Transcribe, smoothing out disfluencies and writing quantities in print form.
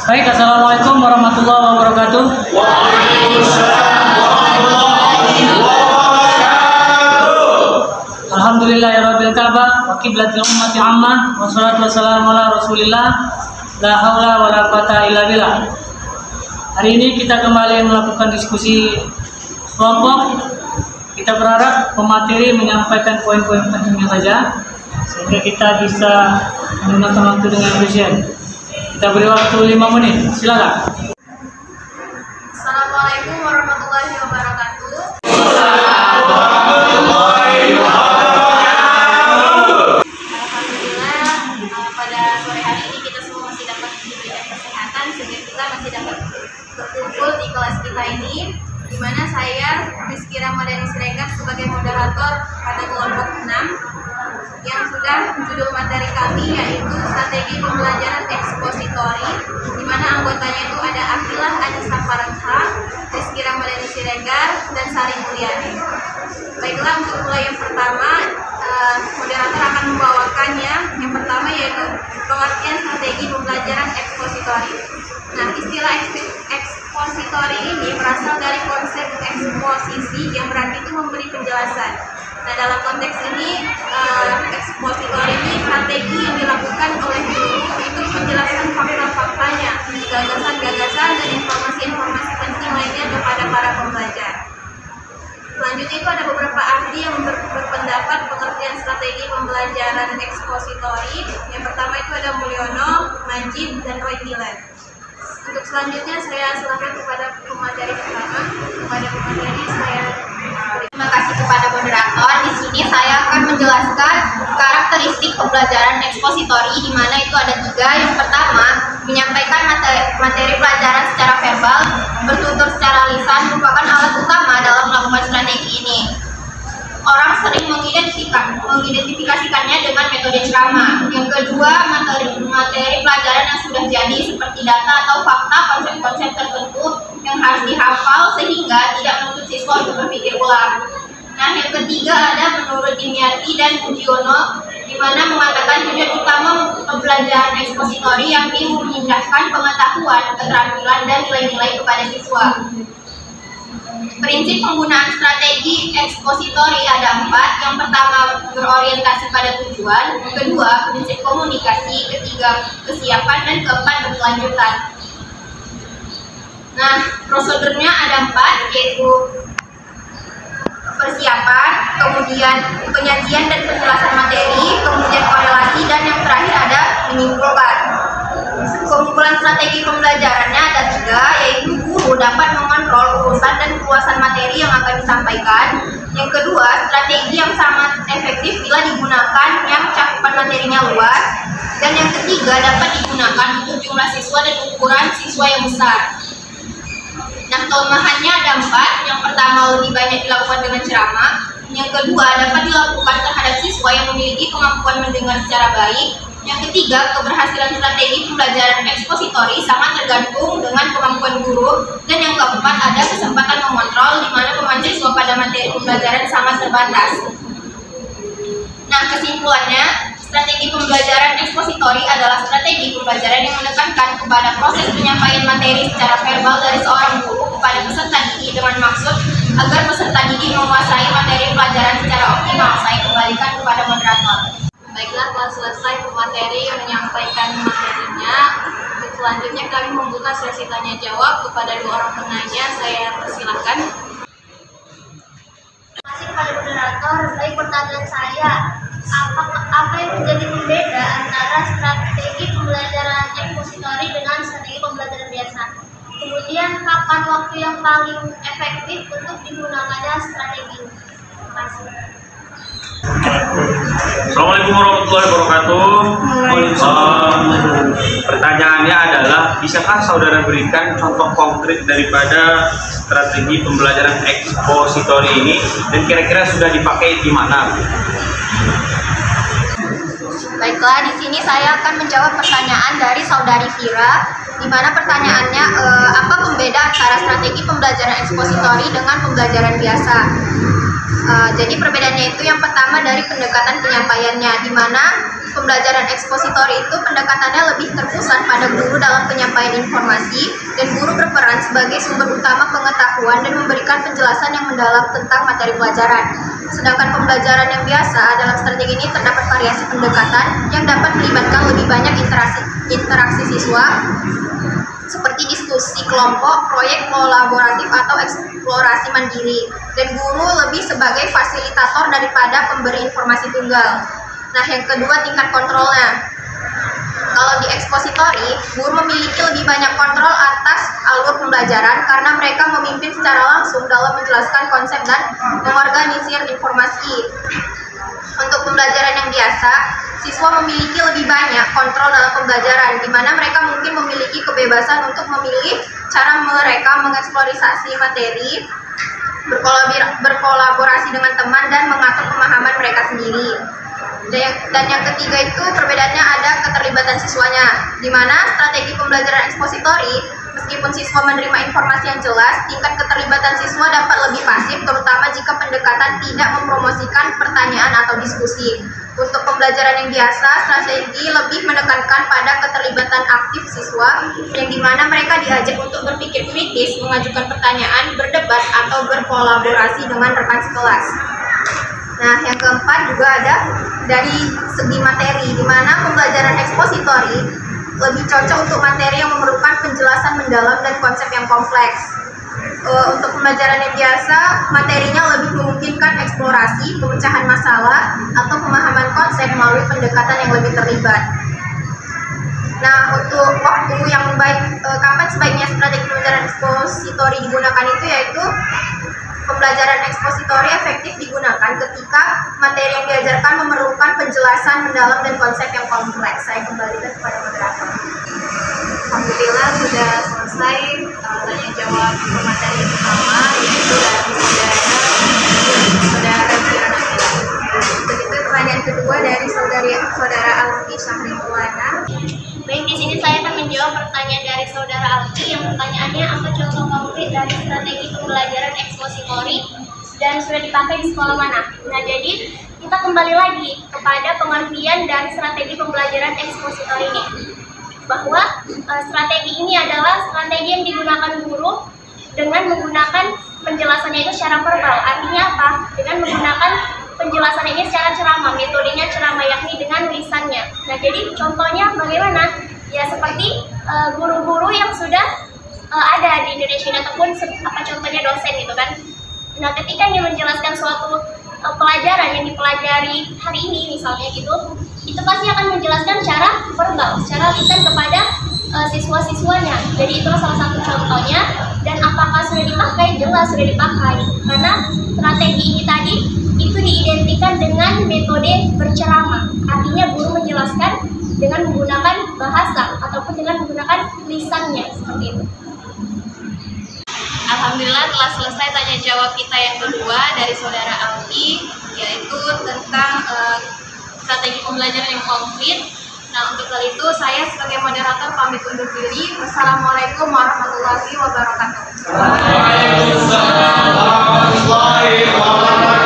Baik, assalamualaikum warahmatullahi wabarakatuh. Waalaikumsalam warahmatullahi wabarakatuh. Alhamdulillahirabbil ka'bah wa qiblatil ummati ammah wa sholatu wassalamu ala Rasulillah la haula wala quwata illa billah. Hari ini kita kembali melakukan diskusi kelompok. Kita berharap pemateri menyampaikan poin-poin pentingnya saja sehingga kita bisa menggunakan waktu dengan efisien. Kita beri waktu 5 menit, silakan. Assalamualaikum warahmatullahi wabarakatuh. Alhamdulillah, pada sore hari ini kita semua masih dapat diberikan kesehatan sehingga kita masih dapat berkumpul di kelas kita ini, di mana saya Rizky Ramadhani Siregar sebagai moderator pada kelompok 6 yang sudah judul materi kami yaitu strategi pembelajaran ekspositori, di mana anggotanya itu ada Akilah Anissa Farhanha, Rizky Ramadhani Siregar, dan Sari Mulyani. Baiklah, untuk mulai yang pertama, moderator akan membawakannya. Yang pertama yaitu pengertian strategi pembelajaran ekspositori. Nah, istilah ekspositori ini berasal dari konsep eksposisi yang berarti itu memberi penjelasan. Nah, dalam konteks ini, ekspositori ini strategi yang dilakukan oleh guru untuk menjelaskan fakta-faktanya, gagasan-gagasan, dan informasi-informasi penting lainnya kepada para pembelajar. Selanjutnya itu ada beberapa ahli yang berpendapat pengertian strategi pembelajaran ekspositori. Yang pertama itu ada Mulyono, Majid, dan Roy Milan. Untuk selanjutnya saya silakan kepada pemateri pertama. Kepada pemateri saya terima kasih kepada moderator. Di sini saya akan menjelaskan karakteristik pembelajaran ekspositori, di mana itu ada 3. Yang pertama, menyampaikan materi pelajaran secara verbal, bertutur secara lisan merupakan alat utama dalam melakukan strategi ini. Orang sering mengidentifikasikannya dengan metode ceramah. Yang kedua, materi pelajaran yang sudah jadi seperti data atau fakta, konsep-konsep tertentu yang harus dihafal sehingga tidak menuntut siswa untuk berpikir ulang. Nah, yang ketiga ada menurut Dimyati dan Pujiono, di mana mengatakan tujuan utama pembelajaran ekspositori yang memindahkan pengetahuan, keterampilan, dan nilai-nilai kepada siswa. Prinsip penggunaan strategi ekspositori ada 4. Yang pertama, berorientasi pada tujuan. Yang kedua, prinsip komunikasi. Ketiga, kesiapan. Dan keempat, berkelanjutan. Nah, prosedurnya ada 4, yaitu persiapan, kemudian penyajian dan penjelasan materi, kemudian korelasi, dan yang terakhir ada menyimpulkan. Keunggulan strategi pembelajarannya ada 3, yaitu guru dapat mengontrol urusan dan keluasan materi yang akan disampaikan. Yang kedua, strategi yang sangat efektif bila digunakan yang cakupan materinya luas. Dan yang ketiga, dapat digunakan untuk jumlah siswa dan ukuran siswa yang besar. Nah, kelemahannya ada 4. Yang pertama, lebih banyak dilakukan dengan ceramah. Yang kedua, dapat dilakukan terhadap siswa yang memiliki kemampuan mendengar secara baik. Yang ketiga, keberhasilan strategi pembelajaran ekspositori sangat tergantung dengan kemampuan guru. Dan yang keempat, ada kesempatan mengontrol, di mana kemampuan siswa pada materi pembelajaran sangat terbatas. Nah, kesimpulannya, strategi pembelajaran ekspositori adalah strategi pembelajaran yang menekankan kepada proses penyampaian materi secara verbal dari seorang guru kepada peserta didik dengan maksud agar peserta didik menguasai materi pelajaran secara optimal. Saya kembalikan kepada moderator. Baiklah, telah selesai pemateri menyampaikan materinya. Untuk selanjutnya kami membuka sesi tanya jawab kepada 2 orang penanya. Saya persilahkan. Terima kasih kepada moderator. Baik, pertanyaan saya, apa yang menjadi pembeda antara strategi pembelajaran ekspositori dengan strategi pembelajaran biasa? Kemudian, kapan waktu yang paling efektif untuk digunakannya strategi? Terima kasih. Assalamualaikum warahmatullahi wabarakatuh. Pertanyaannya adalah, bisakah saudara berikan contoh konkret daripada strategi pembelajaran ekspositori ini dan kira-kira sudah dipakai di mana? Baiklah, di sini saya akan menjawab pertanyaan dari saudari Vira, di mana pertanyaannya apa pembeda antara strategi pembelajaran ekspositori dengan pembelajaran biasa. Jadi perbedaannya itu yang pertama dari pendekatan penyampaiannya, di mana pembelajaran ekspositori itu pendekatannya lebih terpusat pada guru dalam penyampaian informasi, dan guru berperan sebagai sumber utama pengetahuan dan memberikan penjelasan yang mendalam tentang materi pelajaran. Sedangkan pembelajaran yang biasa dalam strategi ini terdapat variasi pendekatan yang dapat melibatkan lebih banyak interaksi siswa, seperti diskusi kelompok, proyek kolaboratif, atau eksplorasi mandiri, dan guru lebih sebagai fasilitator daripada pemberi informasi tunggal. Nah, yang kedua, tingkat kontrolnya. Kalau di ekspositori, guru memiliki lebih banyak kontrol atas alur pembelajaran karena mereka memimpin secara langsung dalam menjelaskan konsep dan mengorganisir informasi. Untuk pembelajaran yang biasa, siswa memiliki lebih banyak kontrol dalam pembelajaran, di mana mereka mungkin memiliki kebebasan untuk memilih cara mereka mengeksplorasi materi, berkolaborasi dengan teman, dan mengatur pemahaman mereka sendiri. Dan yang ketiga itu perbedaannya ada keterlibatan siswanya, di mana strategi pembelajaran ekspositori, meskipun siswa menerima informasi yang jelas, tingkat keterlibatan siswa dapat lebih pasif, terutama jika pendekatan tidak mempromosikan pertanyaan atau diskusi. Untuk pembelajaran yang biasa, strategi lebih menekankan pada keterlibatan aktif siswa, yang dimana mereka diajak untuk berpikir kritis, mengajukan pertanyaan, berdebat, atau berkolaborasi dengan rekan sekelas. Nah, yang keempat juga ada dari segi materi, di mana pembelajaran ekspositori lebih cocok untuk materi yang memerlukan penjelasan mendalam dan konsep yang kompleks. Untuk pembelajaran yang biasa, materinya lebih memungkinkan eksplorasi, pemecahan masalah, atau pemahaman konsep melalui pendekatan yang lebih terlibat. Nah, untuk waktu yang baik, kapan sebaiknya strategi pembelajaran ekspositori digunakan itu yaitu pembelajaran ekspositori efektif digunakan ketika materi yang diajarkan memerlukan penjelasan mendalam dan konsep yang kompleks. Saya kembalikan kepada moderator. Alhamdulillah sudah selesai tanya jawab materi yang pertama, yaitu dari saudara Kirana. Begitu pertanyaan kedua dari saudara Alfi Syahriwana. Baik, di sini saya akan menjawab pertanyaan dari saudara Alfi yang pertanyaannya apa contoh konkret dari strategi pembelajaran ekspositori dan sudah dipakai di sekolah mana? Nah, jadi kita kembali lagi kepada pengertian dari strategi pembelajaran ekspositori ini, bahwa strategi ini adalah strategi yang digunakan guru dengan menggunakan penjelasannya itu secara verbal. Artinya apa? Dengan menggunakan penjelasannya ini secara ceramah, metodenya ceramah, yakni dengan lisannya. Nah, jadi contohnya bagaimana? Ya seperti guru-guru yang sudah ada di Indonesia ataupun apa contohnya dosen gitu kan. Nah, ketika dia menjelaskan suatu pelajaran yang dipelajari hari ini misalnya gitu, itu pasti akan menjelaskan secara verbal, secara lisan kepada siswa-siswanya. Jadi itulah salah satu contohnya. Dan apakah sudah dipakai? Jelas sudah dipakai, karena strategi ini tadi itu diidentikan dengan metode berceramah. Artinya guru menjelaskan dengan menggunakan bahasa ataupun dengan menggunakan lisannya, seperti itu. Alhamdulillah telah selesai tanya jawab kita yang kedua dari saudara Alfi, yaitu tentang strategi pembelajaran yang konkret. Nah, untuk hal itu saya sebagai moderator pamit undur diri. Wassalamualaikum warahmatullahi wabarakatuh. Waalaikumsalam warahmatullahi wabarakatuh.